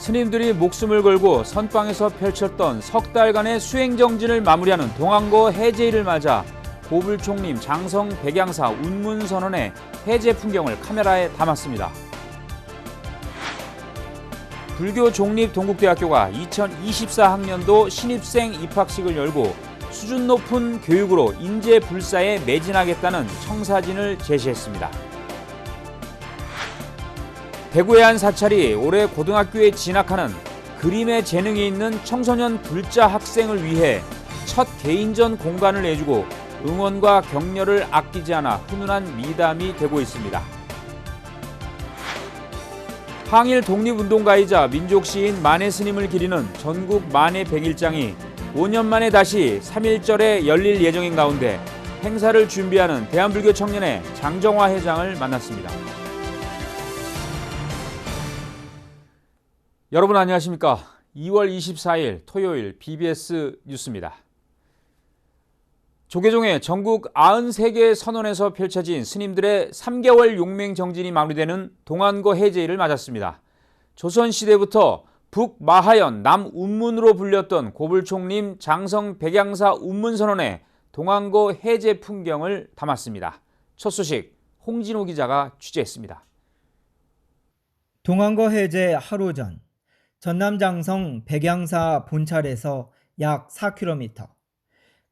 스님들이 목숨을 걸고 선방에서 펼쳤던 석 달간의 수행정진을 마무리하는 동안거 해제일을 맞아 고불총림 장성 백양사 운문선언의 해제 풍경을 카메라에 담았습니다. 불교종립동국대학교가 2024학년도 신입생 입학식을 열고 수준 높은 교육으로 인재 불사에 매진하겠다는 청사진을 제시했습니다. 대구의 한 사찰이 올해 고등학교에 진학하는 그림에 재능이 있는 청소년 불자 학생을 위해 첫 개인전 공간을 내주고 응원과 격려를 아끼지 않아 훈훈한 미담이 되고 있습니다. 항일 독립운동가이자 민족시인 만해스님을 기리는 전국 만해 100일장이 5년 만에 다시 3.1절에 열릴 예정인 가운데 행사를 준비하는 대한불교 청년회 장정화 회장을 만났습니다. 여러분 안녕하십니까? 2월 24일 토요일 BBS 뉴스입니다. 조계종의 전국 93개 선원에서 펼쳐진 스님들의 3개월 용맹 정진이 마무리되는 동안거 해제일을 맞았습니다. 조선시대부터 북마하연 남운문으로 불렸던 고불총림 장성 백양사 운문선언의 동안거 해제 풍경을 담았습니다. 첫 소식 홍진호 기자가 취재했습니다. 동안거 해제 하루 전 전남 장성 백양사 본찰에서 약 4km,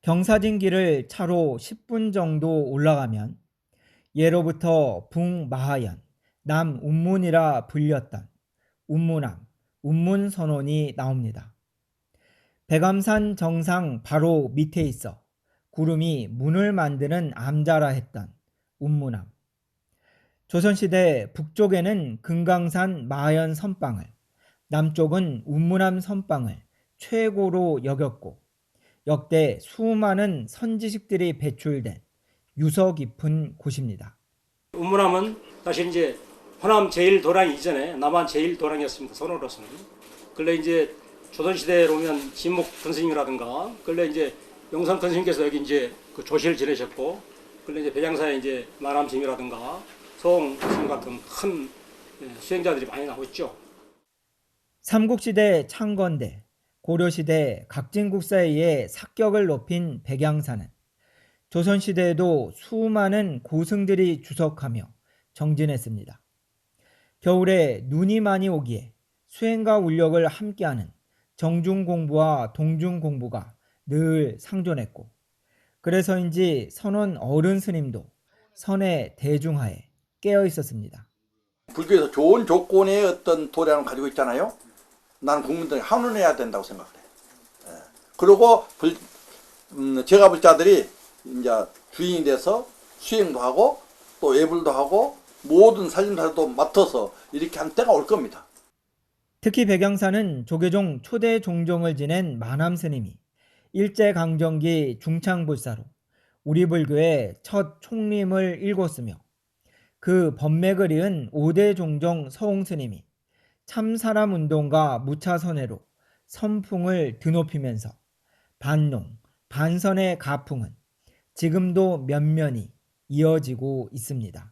경사진길을 차로 10분 정도 올라가면 예로부터 북마하연 남운문이라 불렸던 운문암, 운문선원이 나옵니다. 백암산 정상 바로 밑에 있어 구름이 문을 만드는 암자라 했던 운문암. 조선시대 북쪽에는 금강산 마하연 선방을, 남쪽은 운문암 선방을 최고로 여겼고 역대 수많은 선지식들이 배출된 유서 깊은 곳입니다. 운문암은 사실 이제 호남 제1도랑 이전에 남한 제1도랑이었습니다. 선호로서는. 근래 이제 조선시대로 오면 진목 근스님이라든가, 근래 이제 용산 근스님께서 여기 이제 그 조실을 지내셨고, 근래 이제 백양사에 이제 만암 스님이라든가 소홍 스님 같은 큰 수행자들이 많이 나오고 있죠. 삼국시대 창건대, 고려시대 각진국사에 의해 삭격을 높인 백양사는 조선시대에도 수많은 고승들이 주석하며 정진했습니다. 겨울에 눈이 많이 오기에 수행과 울력을 함께하는 정중공부와 동중공부가 늘 상존했고, 그래서인지 선원 어른 스님도 선의 대중하에 깨어 있었습니다. 불교에서 좋은 조건의 어떤 도량을 가지고 있잖아요. 나는 국민들이 한원해야 된다고 생각을 해요. 그리고 제가 불자들이 이제 주인이 돼서 수행도 하고 또 예불도 하고 모든 살림살이도 맡아서 이렇게 한 때가 올 겁니다. 특히 백양사는 조계종 초대 종종을 지낸 만암 스님이 일제강점기 중창불사로 우리 불교의 첫 총림을 일궜으며 그 법맥을 이은 5대 종종 서홍 스님이 참사람운동과 무차선회로 선풍을 드높이면서 반농, 반선의 가풍은 지금도 면면히 이어지고 있습니다.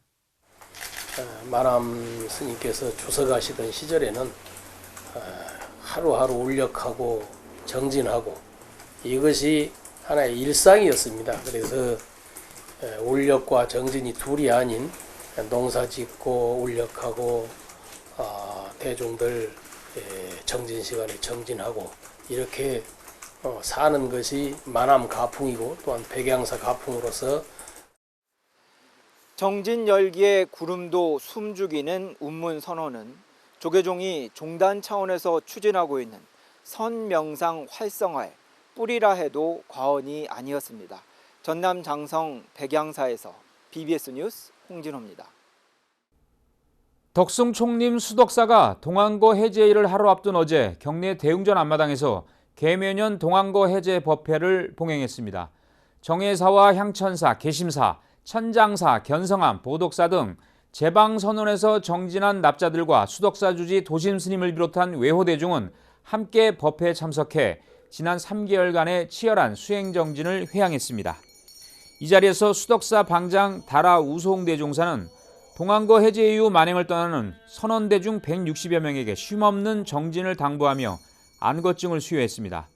만암 스님께서 주석하시던 시절에는 하루하루 울력하고 정진하고 이것이 하나의 일상이었습니다. 그래서 울력과 정진이 둘이 아닌 농사짓고 울력하고 대중들 정진 시간에 정진하고 이렇게 사는 것이 만암 가풍이고 또한 백양사 가풍으로서 정진 열기의 구름도 숨죽이는 운문선언은 조계종이 종단 차원에서 추진하고 있는 선명상 활성화의 뿌리라 해도 과언이 아니었습니다. 전남 장성 백양사에서 BBS 뉴스 홍진호입니다. 덕승 총림 수덕사가 동안거 해제일을 하루 앞둔 어제 경내 대웅전 앞마당에서 계매년 동안거 해제 법회를 봉행했습니다. 정해사와 향천사, 계심사, 천장사, 견성암, 보덕사 등 제방선원에서 정진한 납자들과 수덕사 주지 도심스님을 비롯한 외호대중은 함께 법회에 참석해 지난 3개월간의 치열한 수행정진을 회항했습니다. 이 자리에서 수덕사 방장 다라 우송대종사는 동안거 해제 이후 만행을 떠나는 선원대 중 160여 명에게 쉼없는 정진을 당부하며 안거증을 수여했습니다.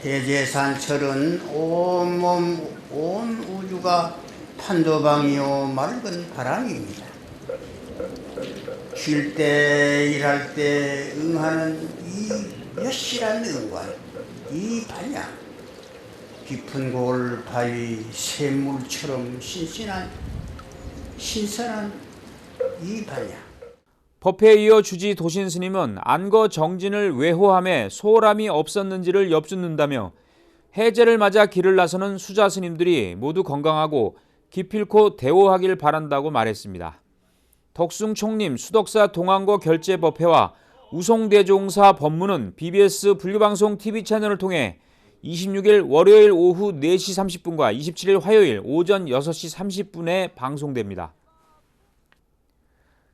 해제산철은 온몸 온 우주가 판도방이요 맑은 바람입니다. 쉴 때 일할 때 응하는 이 여실한 응관, 이 반야, 깊은 골 바위 샘물처럼 신선한 이 반야. 법회에 이어 주지 도신 스님은 안거 정진을 외호함에 소홀함이 없었는지를 엿듣는다며 해제를 맞아 길을 나서는 수자 스님들이 모두 건강하고 기필코 대호하길 바란다고 말했습니다. 덕숭 총림 수덕사 동안거 결제 법회와 우송대종사 법문은 BBS 불교방송 TV 채널을 통해 26일 월요일 오후 4시 30분과 27일 화요일 오전 6시 30분에 방송됩니다.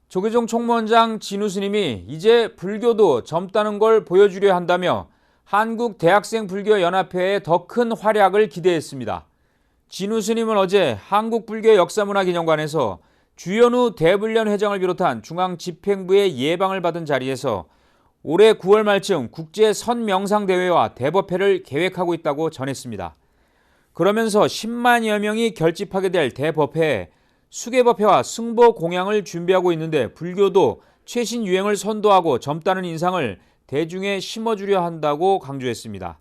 조계종 총무원장 진우 스님이 이제 불교도 젊다는 걸 보여주려 한다며 한국대학생불교연합회의 더 큰 활약을 기대했습니다. 진우 스님은 어제 한국불교역사문화기념관에서 주현우 대불련 회장을 비롯한 중앙집행부의 예방을 받은 자리에서 올해 9월 말쯤 국제선명상대회와 대법회를 계획하고 있다고 전했습니다. 그러면서 10만여 명이 결집하게 될 대법회에 수계법회와 승보공양을 준비하고 있는데 불교도 최신 유행을 선도하고 젊다는 인상을 대중에 심어주려 한다고 강조했습니다.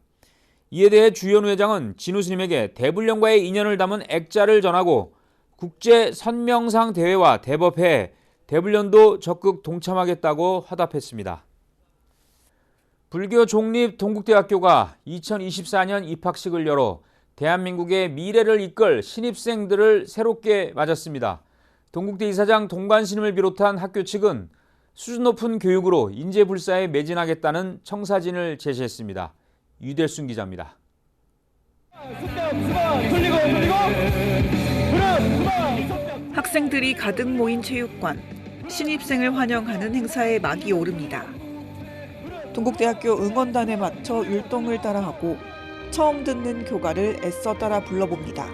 이에 대해 주현우 회장은 진우 스님에게 대불련과의 인연을 담은 액자를 전하고 국제선명상 대회와 대법회에 대불련도 적극 동참하겠다고 화답했습니다. 불교 종립 동국대학교가 2024년 입학식을 열어 대한민국의 미래를 이끌 신입생들을 새롭게 맞았습니다. 동국대 이사장 동관 스님을 비롯한 학교 측은 수준 높은 교육으로 인재불사에 매진하겠다는 청사진을 제시했습니다. 유델순 기자입니다. 학생들이 가득 모인 체육관, 신입생을 환영하는 행사에 막이 오릅니다. 동국대학교 응원단에 맞춰 율동을 따라하고 처음 듣는 교가를 애써 따라 불러봅니다.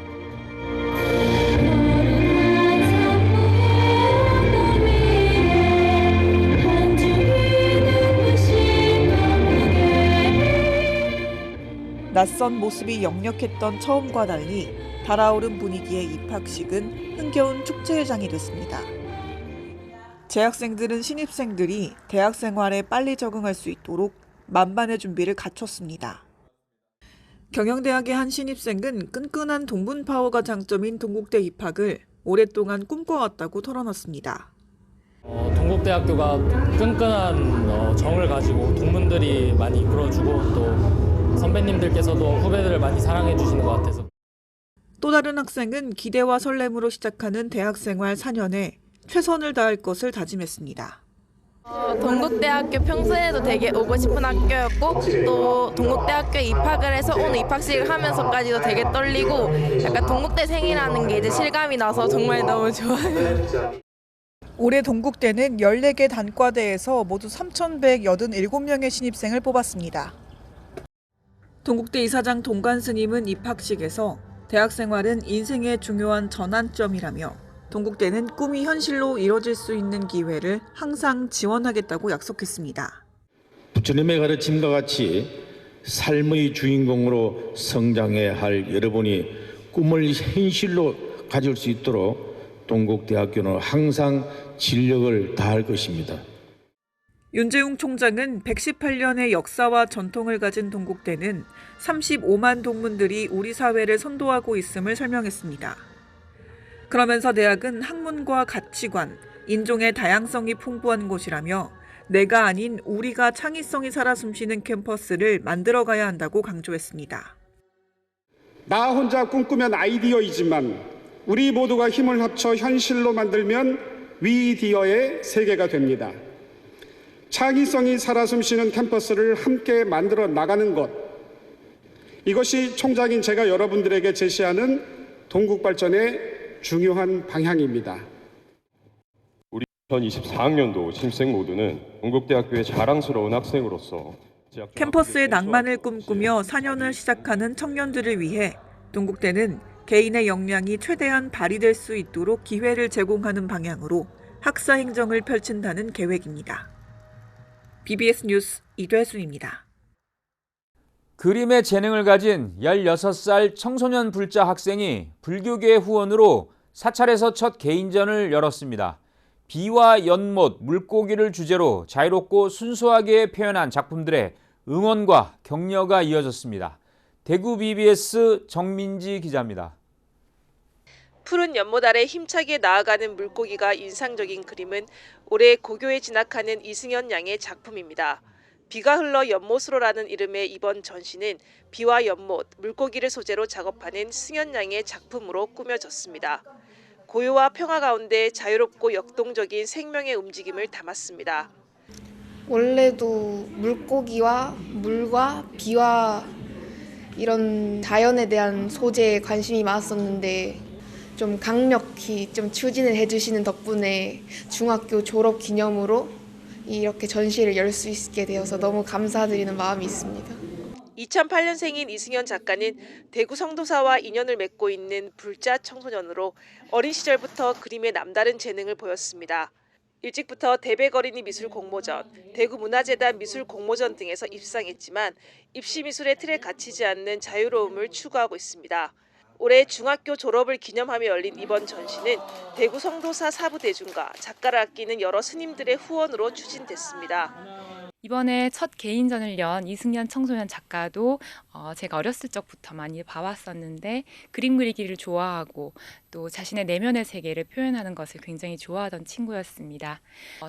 낯선 모습이 역력했던 처음과 달리 달아오른 분위기의 입학식은 흥겨운 축제회장이 됐습니다. 재학생들은 신입생들이 대학 생활에 빨리 적응할 수 있도록 만반의 준비를 갖췄습니다. 경영대학의 한 신입생은 끈끈한 동문 파워가 장점인 동국대 입학을 오랫동안 꿈꿔왔다고 털어놨습니다. 동국대학교가 끈끈한 정을 가지고 동문들이 많이 이끌어주고 또 선배님들께서도 후배들을 많이 사랑해 주시는 것 같아서. 또 다른 학생은 기대와 설렘으로 시작하는 대학생활 4년에 최선을 다할 것을 다짐했습니다. 동국대학교 평소에도 되게 오고 싶은 학교였고 또 동국대학교에 입학을 해서 오늘 입학식을 하면서까지도 되게 떨리고 약간 동국대생이라는 게 이제 실감이 나서 정말 너무 좋아요. 올해 동국대는 14개 단과대에서 모두 3,187명의 신입생을 뽑았습니다. 동국대 이사장 동관 스님은 입학식에서 대학 생활은 인생의 중요한 전환점이라며 동국대는 꿈이 현실로 이뤄질 수 있는 기회를 항상 지원하겠다고 약속했습니다. 부처님의 가르침과 같이 삶의 주인공으로 성장해야 할 여러분이 꿈을 현실로 가질 수 있도록 동국대학교는 항상 진력을 다할 것입니다. 윤재웅 총장은 118년의 역사와 전통을 가진 동국대는 35만 동문들이 우리 사회를 선도하고 있음을 설명했습니다. 그러면서 대학은 학문과 가치관, 인종의 다양성이 풍부한 곳이라며 내가 아닌 우리가 창의성이 살아 숨쉬는 캠퍼스를 만들어가야 한다고 강조했습니다. 나 혼자 꿈꾸면 아이디어이지만 우리 모두가 힘을 합쳐 현실로 만들면 위디어의 세계가 됩니다. 창의성이 살아 숨쉬는 캠퍼스를 함께 만들어 나가는 것, 이것이 총장인 제가 여러분들에게 제시하는 동국발전의 중요한 방향입니다. 우리 2024학년도 신입생 모두는 동국대학교의 자랑스러운 학생으로서 캠퍼스의 낭만을 꿈꾸며 4년을 시작하는 청년들을 위해 동국대는 개인의 역량이 최대한 발휘될 수 있도록 기회를 제공하는 방향으로 학사 행정을 펼친다는 계획입니다. BBS 뉴스 이대순입니다. 그림의 재능을 가진 16살 청소년 불자 학생이 불교계 후원으로 사찰에서 첫 개인전을 열었습니다. 비와 연못, 물고기를 주제로 자유롭고 순수하게 표현한 작품들의 응원과 격려가 이어졌습니다. 대구 BBS 정민지 기자입니다. 푸른 연못 아래 힘차게 나아가는 물고기가 인상적인 그림은 올해 고교에 진학하는 이승현 양의 작품입니다. 비가 흘러 연못으로라는 이름의 이번 전시는 비와 연못, 물고기를 소재로 작업하는 승현 양의 작품으로 꾸며졌습니다. 고요와 평화 가운데 자유롭고 역동적인 생명의 움직임을 담았습니다. 원래도 물고기와 물과 비와 이런 자연에 대한 소재에 관심이 많았었는데 좀 강력히 좀 추진을 해주시는 덕분에 중학교 졸업 기념으로 이렇게 전시를 열 수 있게 되어서 너무 감사드리는 마음이 있습니다. 2008년생인 이승현 작가는 대구 성도사와 인연을 맺고 있는 불자 청소년으로 어린 시절부터 그림에 남다른 재능을 보였습니다. 일찍부터 대백어린이 미술 공모전, 대구 문화재단 미술 공모전 등에서 입상했지만 입시 미술의 틀에 갇히지 않는 자유로움을 추구하고 있습니다. 올해 중학교 졸업을 기념하며 열린 이번 전시는 대구 성도사 사부대중과 작가를 아끼는 여러 스님들의 후원으로 추진됐습니다. 이번에 첫 개인전을 연 이승현 청소년 작가도 제가 어렸을 적부터 많이 봐왔었는데 그림 그리기를 좋아하고 또 자신의 내면의 세계를 표현하는 것을 굉장히 좋아하던 친구였습니다.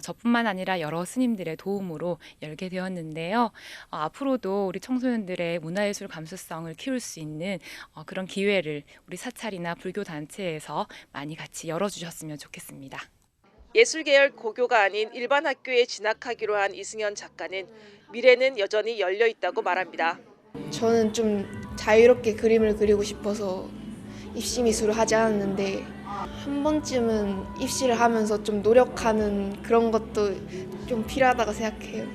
저뿐만 아니라 여러 스님들의 도움으로 열게 되었는데요. 앞으로도 우리 청소년들의 문화예술 감수성을 키울 수 있는 그런 기회를 우리 사찰이나 불교 단체에서 많이 같이 열어주셨으면 좋겠습니다. 예술계열 고교가 아닌 일반 학교에 진학하기로 한 이승현 작가는 미래는 여전히 열려 있다고 말합니다. 저는 좀 자유롭게 그림을 그리고 싶어서 입시 미술을 하지 않았는데 한 번쯤은 입시를 하면서 좀 노력하는 그런 것도 좀 필요하다고 생각해요.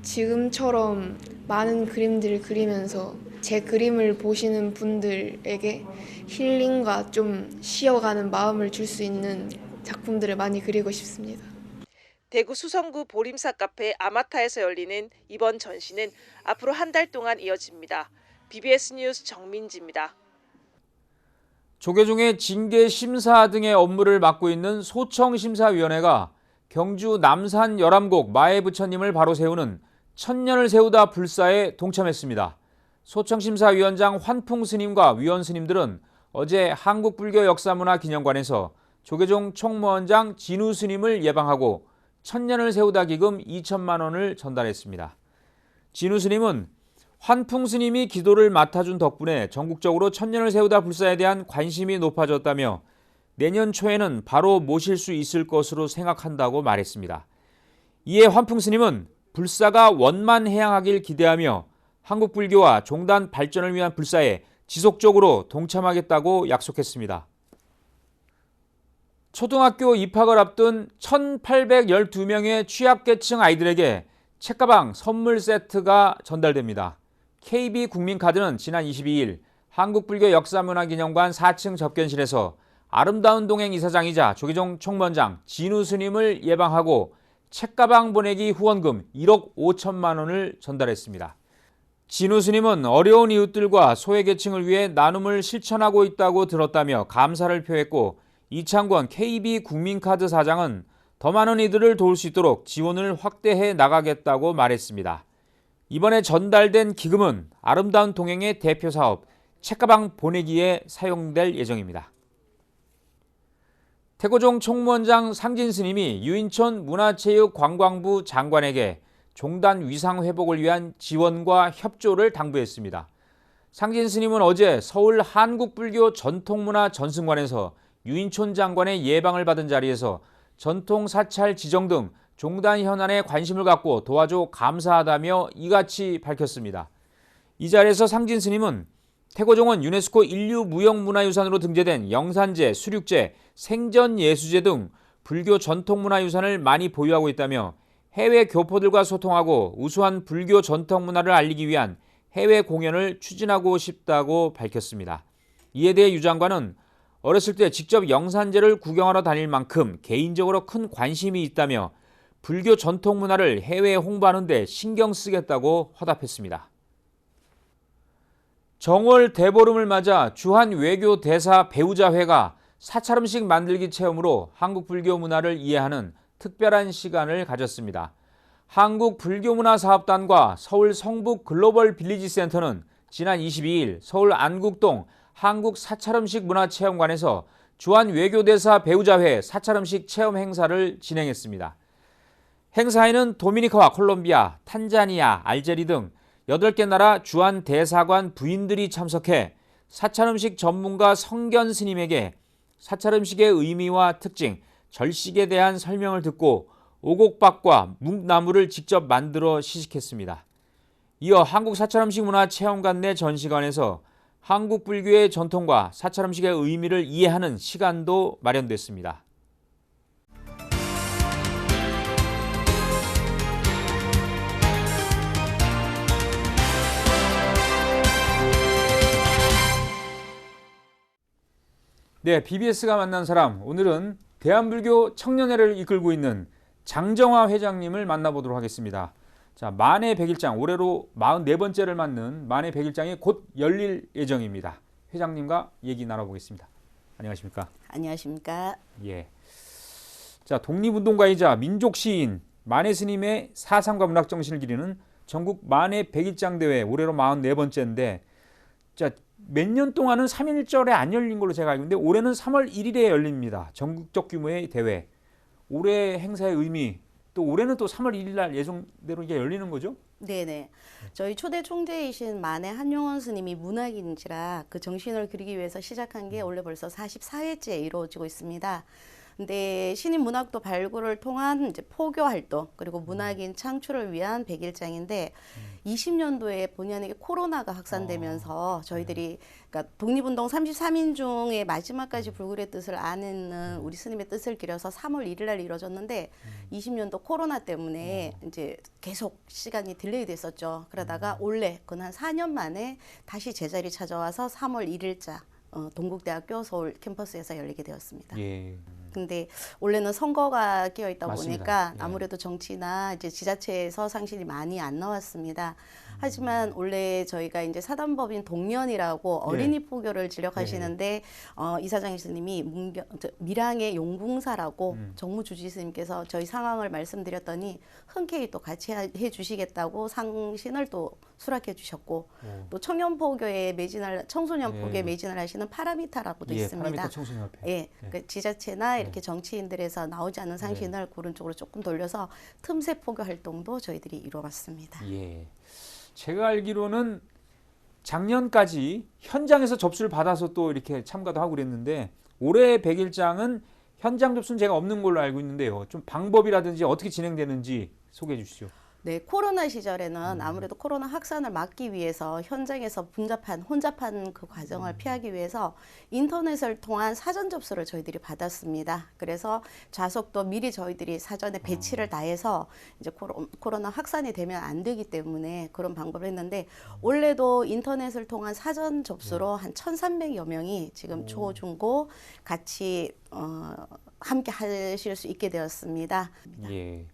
지금처럼 많은 그림들을 그리면서 제 그림을 보시는 분들에게 힐링과 좀 쉬어가는 마음을 줄 수 있는 작품들을 많이 그리고 싶습니다. 대구 수성구 보림사 카페 아마타에서 열리는 이번 전시는 앞으로 한 달 동안 이어집니다. BBS 뉴스 정민지입니다. 조계종의 징계 심사 등의 업무를 맡고 있는 소청심사위원회가 경주 남산 열암곡 마애부처님을 바로 세우는 천년을 세우다 불사에 동참했습니다. 소청심사위원장 환풍스님과 위원스님들은 어제 한국불교역사문화기념관에서 조계종 총무원장 진우스님을 예방하고 천년을 세우다 기금 2천만 원을 전달했습니다. 진우스님은 환풍스님이 기도를 맡아준 덕분에 전국적으로 천년을 세우다 불사에 대한 관심이 높아졌다며 내년 초에는 바로 모실 수 있을 것으로 생각한다고 말했습니다. 이에 환풍스님은 불사가 원만해양하길 기대하며 한국불교와 종단 발전을 위한 불사에 지속적으로 동참하겠다고 약속했습니다. 초등학교 입학을 앞둔 1,812명의 취약계층 아이들에게 책가방 선물 세트가 전달됩니다. KB국민카드는 지난 22일 한국불교역사문화기념관 4층 접견실에서 아름다운 동행 이사장이자 조계종 총무원장 진우스님을 예방하고 책가방 보내기 후원금 1억 5천만 원을 전달했습니다. 진우스님은 어려운 이웃들과 소외계층을 위해 나눔을 실천하고 있다고 들었다며 감사를 표했고 이창권 KB국민카드 사장은 더 많은 이들을 도울 수 있도록 지원을 확대해 나가겠다고 말했습니다. 이번에 전달된 기금은 아름다운 동행의 대표 사업 책가방 보내기에 사용될 예정입니다. 태고종 총무원장 상진스님이 유인촌 문화체육관광부 장관에게 종단 위상 회복을 위한 지원과 협조를 당부했습니다. 상진스님은 어제 서울 한국불교 전통문화전승관에서 유인촌 장관의 예방을 받은 자리에서 전통사찰 지정 등 종단 현안에 관심을 갖고 도와줘 감사하다며 이같이 밝혔습니다. 이 자리에서 상진 스님은 태고종은 유네스코 인류무형문화유산으로 등재된 영산제, 수륙제, 생전예수제 등 불교 전통문화유산을 많이 보유하고 있다며 해외 교포들과 소통하고 우수한 불교 전통문화를 알리기 위한 해외 공연을 추진하고 싶다고 밝혔습니다. 이에 대해 유 장관은 어렸을 때 직접 영산제를 구경하러 다닐 만큼 개인적으로 큰 관심이 있다며 불교 전통 문화를 해외에 홍보하는 데 신경 쓰겠다고 화답했습니다. 정월 대보름을 맞아 주한 외교 대사 배우자회가 사찰 음식 만들기 체험으로 한국 불교 문화를 이해하는 특별한 시간을 가졌습니다. 한국불교문화사업단과 서울 성북 글로벌 빌리지 센터는 지난 22일 서울 안국동 한국사찰음식문화체험관에서 주한 외교대사 배우자회 사찰음식 체험 행사를 진행했습니다. 행사에는 도미니카와 콜롬비아, 탄자니아, 알제리 등 8개 나라 주한 대사관 부인들이 참석해 사찰음식 전문가 성견 스님에게 사찰음식의 의미와 특징, 절식에 대한 설명을 듣고 오곡밥과 묵나물을 직접 만들어 시식했습니다. 이어 한국사찰음식문화체험관 내 전시관에서 한국 불교의 전통과 사찰음식의 의미를 이해하는 시간도 마련됐습니다. 네, BBS가 만난 사람, 오늘은 대한불교 청년회를 이끌고 있는 장정화 회장님을 만나보도록 하겠습니다. 자, 만해 100일장, 올해로 44번째를 맞는 만해 100일장이 곧 열릴 예정입니다. 회장님과 얘기 나눠보겠습니다. 안녕하십니까? 안녕하십니까? 예. 자, 독립운동가이자 민족시인 만해 스님의 사상과 문학 정신을 기리는 전국 만해 100일장 대회, 올해로 44번째인데, 자, 몇 년 동안은 3.1절에 안 열린 걸로 제가 알고 있는데 올해는 3월 1일에 열립니다. 전국적 규모의 대회. 올해 행사의 의미, 또 올해는 또 3월 1일 날 예정대로 이게 열리는 거죠? 네네. 저희 초대 총재이신 만해 한용원 스님이 문학인지라 그 정신을 그리기 위해서 시작한 게 올해 벌써 44회째 이루어지고 있습니다. 근데 신인 문학도 발굴을 통한 이제 포교 활동 그리고 문학인 창출을 위한 100일장인데 20년도에 본의 아니게 코로나가 확산되면서 저희들이 그러니까 독립운동 33인중의 마지막까지 불굴의 뜻을 아는 우리 스님의 뜻을 기려서 3월 1일 날 이루어졌는데 20년도 코로나 때문에 이제 계속 시간이 딜레이 됐었죠. 그러다가 올해 그 한 4년 만에 다시 제자리 찾아와서 3월 1일자 동국대학교 서울 캠퍼스에서 열리게 되었습니다. 예. 근데 원래는 선거가 끼어 있다 맞습니다. 보니까 예. 아무래도 정치나 이제 지자체에서 상실이 많이 안 나왔습니다. 하지만 원래 저희가 이제 사단법인 동년이라고 어린이 포교를 진력하시는데 이사장 스님이 밀양의 용궁사라고 정무주지 스님께서 저희 상황을 말씀드렸더니 흔쾌히 또 같이 해주시겠다고 상신을 또 수락해 주셨고 또 청년 포교에 매진을 청소년 포교에 매진을 하시는 파라미타라고도 있습니다. 파라미타 청소년협회. 예, 그 지자체나 이렇게 정치인들에서 나오지 않은 상신을 그런 쪽으로 조금 돌려서 틈새 포교 활동도 저희들이 이루어봤습니다. 예. 제가 알기로는 작년까지 현장에서 접수를 받아서 또 이렇게 참가도 하고 그랬는데 올해 100일장은 현장 접수는 제가 없는 걸로 알고 있는데요. 좀 방법이라든지 어떻게 진행되는지 소개해 주시죠. 네, 코로나 시절에는 아무래도 코로나 확산을 막기 위해서 현장에서 혼잡한 그 과정을 피하기 위해서 인터넷을 통한 사전 접수를 저희들이 받았습니다. 그래서 좌석도 미리 저희들이 사전에 배치를 다 해서 이제 코로나 확산이 되면 안 되기 때문에 그런 방법을 했는데 올해도 인터넷을 통한 사전 접수로 한 1,300여 명이 지금 초, 중, 고 같이 함께 하실 수 있게 되었습니다. 예.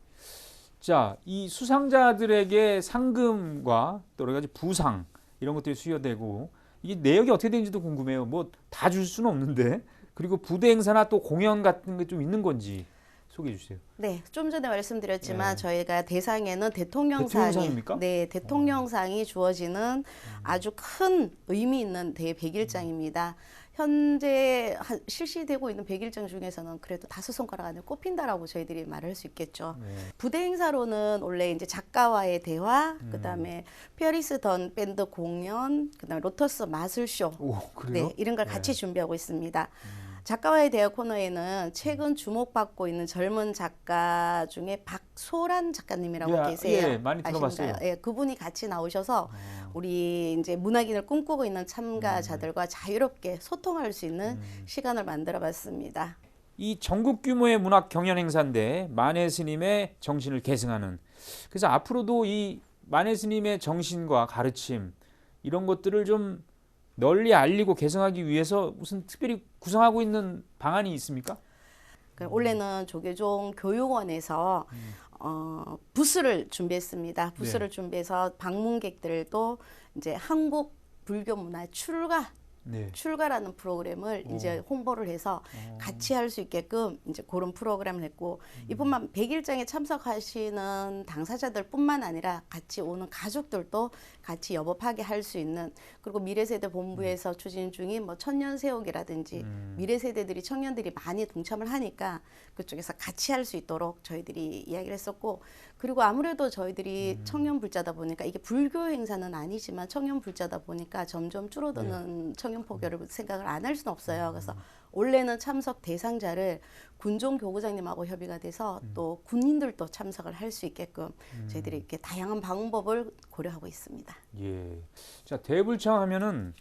자, 이 수상자들에게 상금과 또 여러 가지 부상 이런 것들이 수여되고 이게 내역이 어떻게 되는지도 궁금해요. 뭐 다 줄 수는 없는데 그리고 부대 행사나 또 공연 같은 게 좀 있는 건지 소개해 주세요. 네, 좀 전에 말씀드렸지만 저희가 대상에는 대통령상입니까? 네, 대통령상이 주어지는 아주 큰 의미 있는 대100일장입니다. 현재 실시되고 있는 100일장 중에서는 그래도 5손가락 안에 꼽힌다라고 저희들이 말할 수 있겠죠. 부대 행사로는 원래 이제 작가와의 대화, 그다음에 피어리스 던 밴드 공연, 그다음에 로터스 마술쇼, 네, 이런 걸 같이 준비하고 있습니다. 작가와의 대화 코너에는 최근 주목받고 있는 젊은 작가 중에 박소란 작가님이라고 계세요. 예, 많이 들어봤어요. 예, 그분이 같이 나오셔서 우리 이제 문학인을 꿈꾸고 있는 참가자들과 자유롭게 소통할 수 있는 시간을 만들어봤습니다. 이 전국 규모의 문학 경연 행사인데 만해 스님의 정신을 계승하는. 그래서 앞으로도 이 만해 스님의 정신과 가르침 이런 것들을 좀 널리 알리고 개성하기 위해서 무슨 특별히 구상하고 있는 방안이 있습니까? 올해는 조계종 교육원에서 부스를 준비했습니다. 부스를 네. 준비해서 방문객들도 이제 한국 불교 문화 출가라는 프로그램을 이제 홍보를 해서 같이 할 수 있게끔 이제 그런 프로그램을 했고, 이뿐만 100일장에 참석하시는 당사자들뿐만 아니라 같이 오는 가족들도 같이 여법하게 할 수 있는, 그리고 미래세대 본부에서 추진 중인 뭐 청년세옥이라든지 미래세대들이 청년들이 많이 동참을 하니까 그쪽에서 같이 할 수 있도록 저희들이 이야기를 했었고, 그리고 아무래도 저희들이 청년 불자다 보니까 이게 불교 행사는 아니지만 청년 불자다 보니까 점점 줄어드는 청년 포교를 생각을 안 할 수는 없어요. 그래서 올해는 참석 대상자를 군종 교구장님하고 협의가 돼서 또 군인들도 참석을 할 수 있게끔 저희들이 이렇게 다양한 방법을 고려하고 있습니다. 예. 자, 대불청 하면은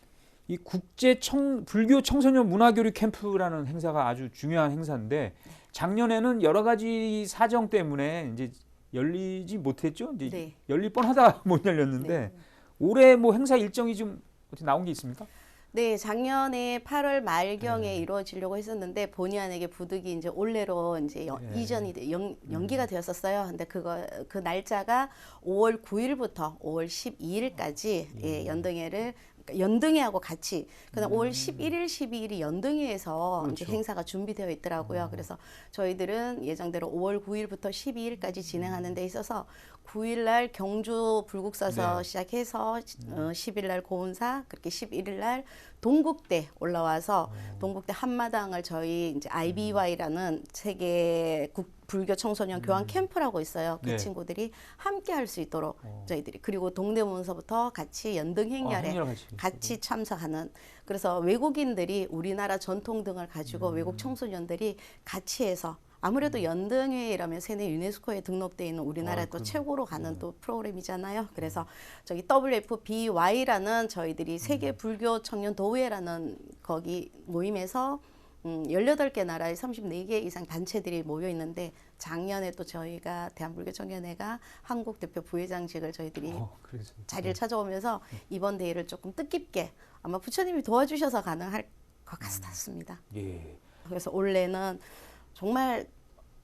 이 국제 불교 청소년 문화교류 캠프라는 행사가 아주 중요한 행사인데, 작년에는 여러 가지 사정 때문에 이제 열리지 못했죠. 이제 네. 열릴 뻔하다 못 열렸는데 올해 뭐 행사 일정이 좀 어떻게 나온 게 있습니까? 네, 작년에 8월 말경에 이루어지려고 했었는데 본의 아니게 부득이 이제 올해로 이제 이전이 연기가 되었었어요. 근데 그 날짜가 5월 9일부터 5월 12일까지 연등회를 연등회하고 같이, 그다음 5월 11일, 12일이 연등회에서 그렇죠. 이제 행사가 준비되어 있더라고요. 그래서 저희들은 예정대로 5월 9일부터 12일까지 진행하는 데 있어서 9일 날 경주 불국사서 시작해서 10일 날 고운사, 그렇게 11일 날 동국대 올라와서 동국대 한마당을 저희 이제 IBY라는 세계 불교 청소년 교환 캠프라고 있어요. 그 친구들이 함께 할 수 있도록 저희들이, 그리고 동대문서부터 같이 연등행렬에 같이 참석하는, 그래서 외국인들이 우리나라 전통 등을 가지고 외국 청소년들이 같이 해서, 아무래도 연등회라면 세계 유네스코에 등록되어 있는 우리나라 또 최고로 가는 또 프로그램이잖아요. 그래서 저기 WFBY라는 저희들이 세계 불교 청년 도회라는 거기 모임에서 18개 나라의 34개 이상 단체들이 모여 있는데, 작년에 또 저희가 대한불교 청년회가 한국 대표 부회장직을 저희들이 자리를 찾아오면서 이번 대회를 조금 뜻깊게 아마 부처님이 도와주셔서 가능할 것 같습니다. 예. 그래서 올해는 정말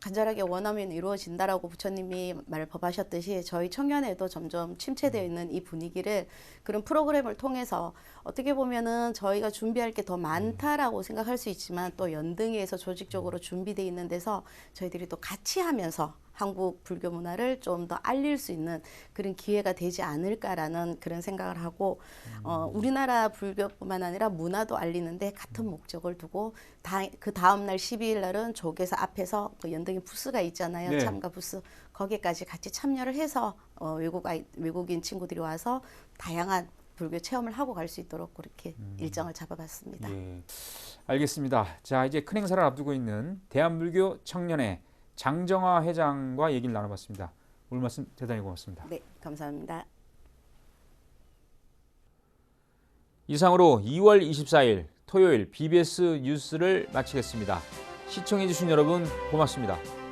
간절하게 원하면 이루어진다라고 부처님이 말법하셨듯이 저희 청년회도 점점 침체되어 있는 이 분위기를 그런 프로그램을 통해서, 어떻게 보면은 저희가 준비할 게 더 많다라고 생각할 수 있지만 또 연등회에서 조직적으로 준비되어 있는 데서 저희들이 또 같이 하면서 한국 불교 문화를 좀 더 알릴 수 있는 그런 기회가 되지 않을까라는 그런 생각을 하고, 우리나라 불교뿐만 아니라 문화도 알리는데 같은 목적을 두고 그 다음 날 12일 날은 조계사 앞에서 그 연등회 부스가 있잖아요. 네. 참가 부스, 거기까지 같이 참여를 해서 외국인 친구들이 와서 다양한 불교 체험을 하고 갈 수 있도록 그렇게 일정을 잡아봤습니다. 예. 알겠습니다. 자, 이제 큰 행사를 앞두고 있는 대한불교 청년회 장정화 회장과 얘기를 나눠봤습니다. 오늘 말씀 대단히 고맙습니다. 네, 감사합니다. 이상으로 2월 24일 토요일 BBS 뉴스를 마치겠습니다. 시청해주신 여러분 고맙습니다.